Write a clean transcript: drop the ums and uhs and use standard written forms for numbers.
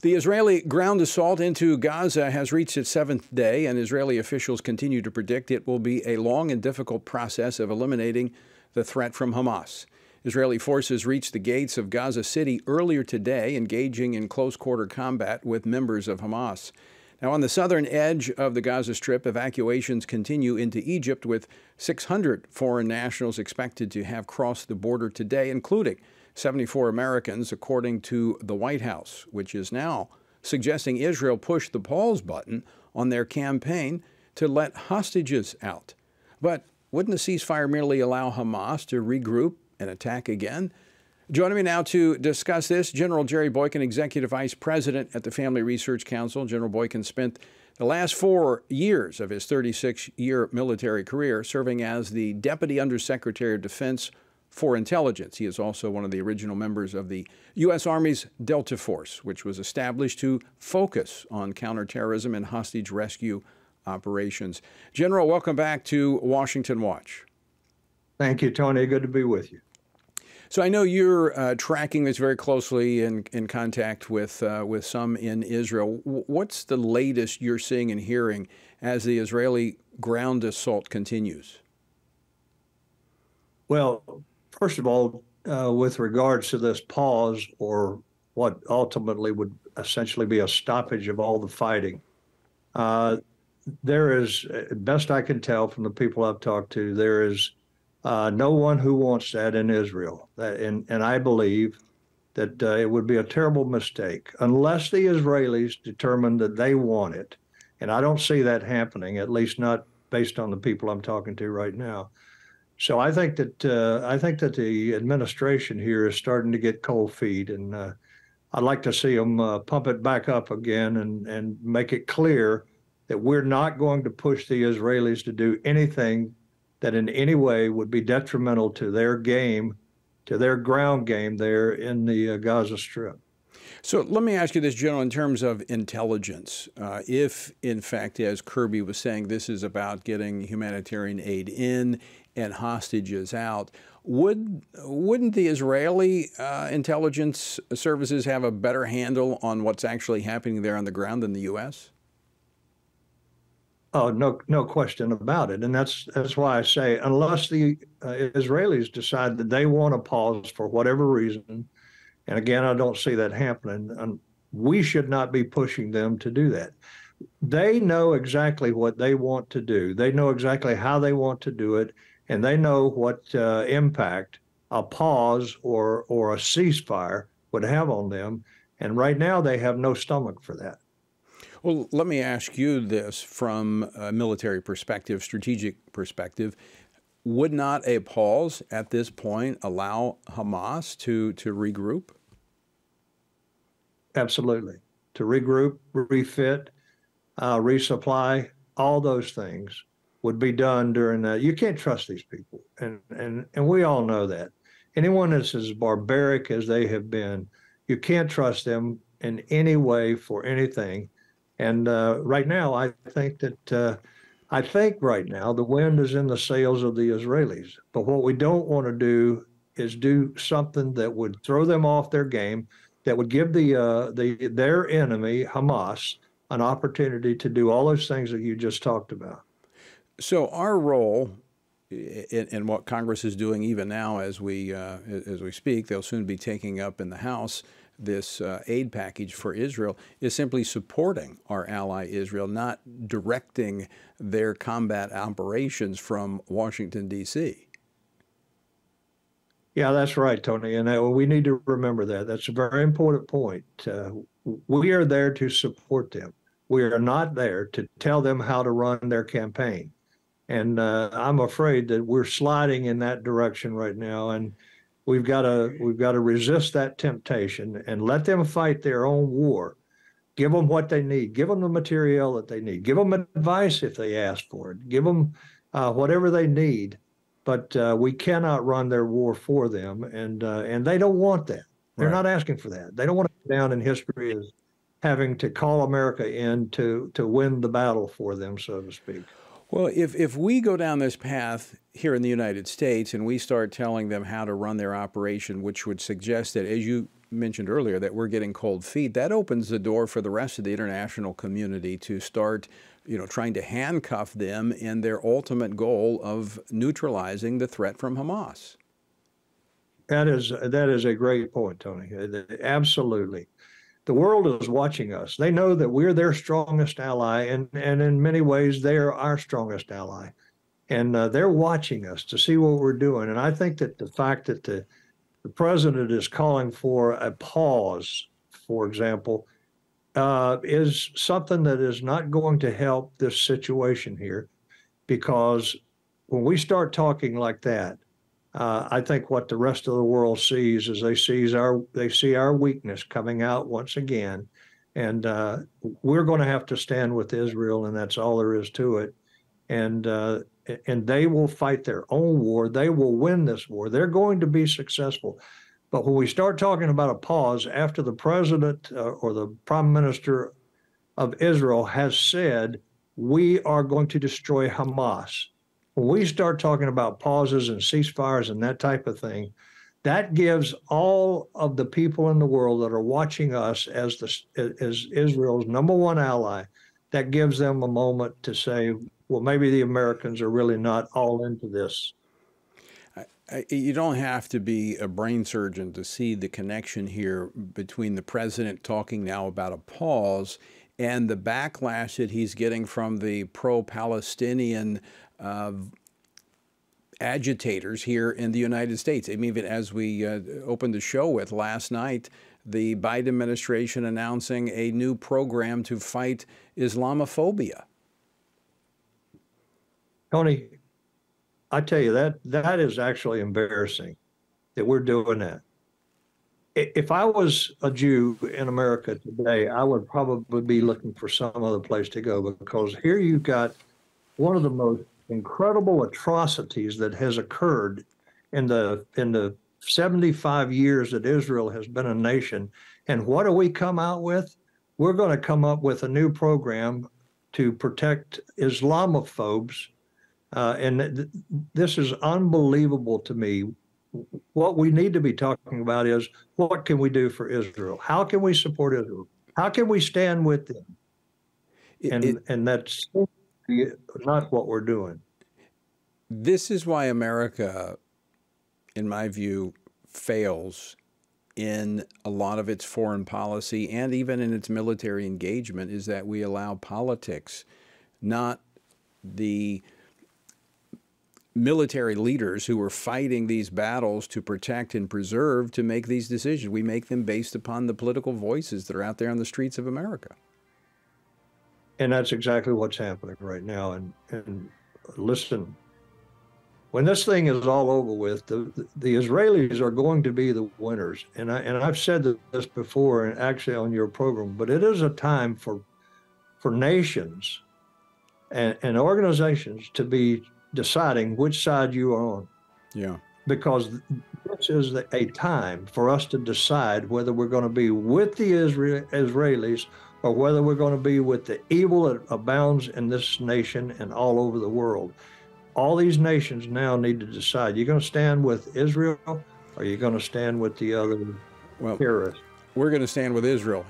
The Israeli ground assault into Gaza has reached its seventh day, and Israeli officials continue to predict it will be a long and difficult process of eliminating the threat from Hamas. Israeli forces reached the gates of Gaza City earlier today, engaging in close-quarter combat with members of Hamas. Now, on the southern edge of the Gaza Strip, evacuations continue into Egypt, with 600 foreign nationals expected to have crossed the border today, including 74 Americans, according to the White House, which is now suggesting Israel push the pause button on their campaign to let hostages out. But wouldn't a ceasefire merely allow Hamas to regroup and attack again? Joining me now to discuss this, General Jerry Boykin, Executive Vice President at the Family Research Council. General Boykin spent the last 4 years of his 36-year military career serving as the Deputy Undersecretary of Defense for Intelligence. He is also one of the original members of the U.S. Army's Delta Force, which was established to focus on counterterrorism and hostage rescue operations. General, welcome back to Washington Watch. Thank you, Tony. Good to be with you. So I know you're tracking this very closely and in contact with some in Israel. What's the latest you're seeing and hearing as the Israeli ground assault continues? Well, first of all, with regards to this pause, or what ultimately would essentially be a stoppage of all the fighting, there is, best I can tell from the people I've talked to, there is no one who wants that in Israel. And I believe that it would be a terrible mistake unless the Israelis determine that they want it. And I don't see that happening, at least not based on the people I'm talking to right now. So I think that the administration here is starting to get cold feet, and I'd like to see them pump it back up again and make it clear that we're not going to push the Israelis to do anything that in any way would be detrimental to their game, to their ground game there in the Gaza Strip. So let me ask you this, General, in terms of intelligence, if in fact, as Kirby was saying, this is about getting humanitarian aid in and hostages out, wouldn't the Israeli intelligence services have a better handle on what's actually happening there on the ground than the U.S.? Oh, no question about it. And that's why I say, unless the Israelis decide that they want to pause for whatever reason, and again, I don't see that happening, we should not be pushing them to do that. They know exactly what they want to do. They know exactly how they want to do it, and they know what impact a pause or a ceasefire would have on them. And right now, they have no stomach for that. Well, let me ask you this from a military perspective, strategic perspective. Would not a pause at this point allow Hamas to regroup? Absolutely. To regroup, refit, resupply, all those things would be done during that. You can't trust these people, and we all know that. Anyone that's as barbaric as they have been, you can't trust them in any way for anything. And right now, I think right now the wind is in the sails of the Israelis. But what we don't want to do is do something that would throw them off their game, that would give their enemy, Hamas, an opportunity to do all those things that you just talked about. So our role in what Congress is doing even now as we speak, they'll soon be taking up in the House this aid package for Israel, is simply supporting our ally Israel, not directing their combat operations from Washington, D.C. Yeah, that's right, Tony. And we need to remember that. That's a very important point. We are there to support them. We are not there to tell them how to run their campaign. And I'm afraid that we're sliding in that direction right now. And we've got to resist that temptation and let them fight their own war. Give them what they need. Give them the material that they need. Give them advice if they ask for it. Give them whatever they need. But we cannot run their war for them, and they don't want that. They're not asking for that. They don't want to go down in history as having to call America in to win the battle for them, so to speak. Well, if we go down this path here in the United States and we start telling them how to run their operation, which would suggest that, as you mentioned earlier, that we're getting cold feet, that opens the door for the rest of the international community to start, trying to handcuff them in their ultimate goal of neutralizing the threat from Hamas. That is a great point, Tony. Absolutely. The world is watching us. They know that we're their strongest ally, and in many ways, they are our strongest ally. And they're watching us to see what we're doing. And I think that the fact that the president is calling for a pause, for example, is something that is not going to help this situation here, because when we start talking like that, I think what the rest of the world sees is they see our weakness coming out once again, and we're going to have to stand with Israel, and that's all there is to it. And they will fight their own war. They will win this war. They're going to be successful. But when we start talking about a pause after the president or the prime minister of Israel has said, we are going to destroy Hamas, when we start talking about pauses and ceasefires and that type of thing, that gives all of the people in the world that are watching us as Israel's number one ally, that gives them a moment to say, well, maybe the Americans are really not all into this. You don't have to be a brain surgeon to see the connection here between the president talking now about a pause and the backlash that he's getting from the pro-Palestinian agitators here in the United States. I mean, even as we opened the show with last night, the Biden administration announcing a new program to fight Islamophobia. Tony, I tell you, that is actually embarrassing that we're doing that. If I was a Jew in America today, I would probably be looking for some other place to go, because here you've got one of the most incredible atrocities that has occurred in the 75 years that Israel has been a nation. And what do we come out with? We're going to come up with a new program to protect Islamophobes. And this is unbelievable to me. What we need to be talking about is, what can we do for Israel? How can we support Israel? How can we stand with them? And that's not what we're doing. This is why America, in my view, fails in a lot of its foreign policy and even in its military engagement, is that we allow politics, not the military leaders who are fighting these battles to protect and preserve, to make these decisions. We make them based upon the political voices that are out there on the streets of America. And that's exactly what's happening right now. And listen, when this thing is all over with, the Israelis are going to be the winners. And I've said this before, and actually on your program, but it is a time for nations and organizations to be deciding which side you are on. Yeah. Because this is a time for us to decide whether we're going to be with the Israelis or whether we're going to be with the evil that abounds in this nation and all over the world. All these nations now need to decide. You're going to stand with Israel, or you're going to stand with the other terrorists? We're going to stand with Israel.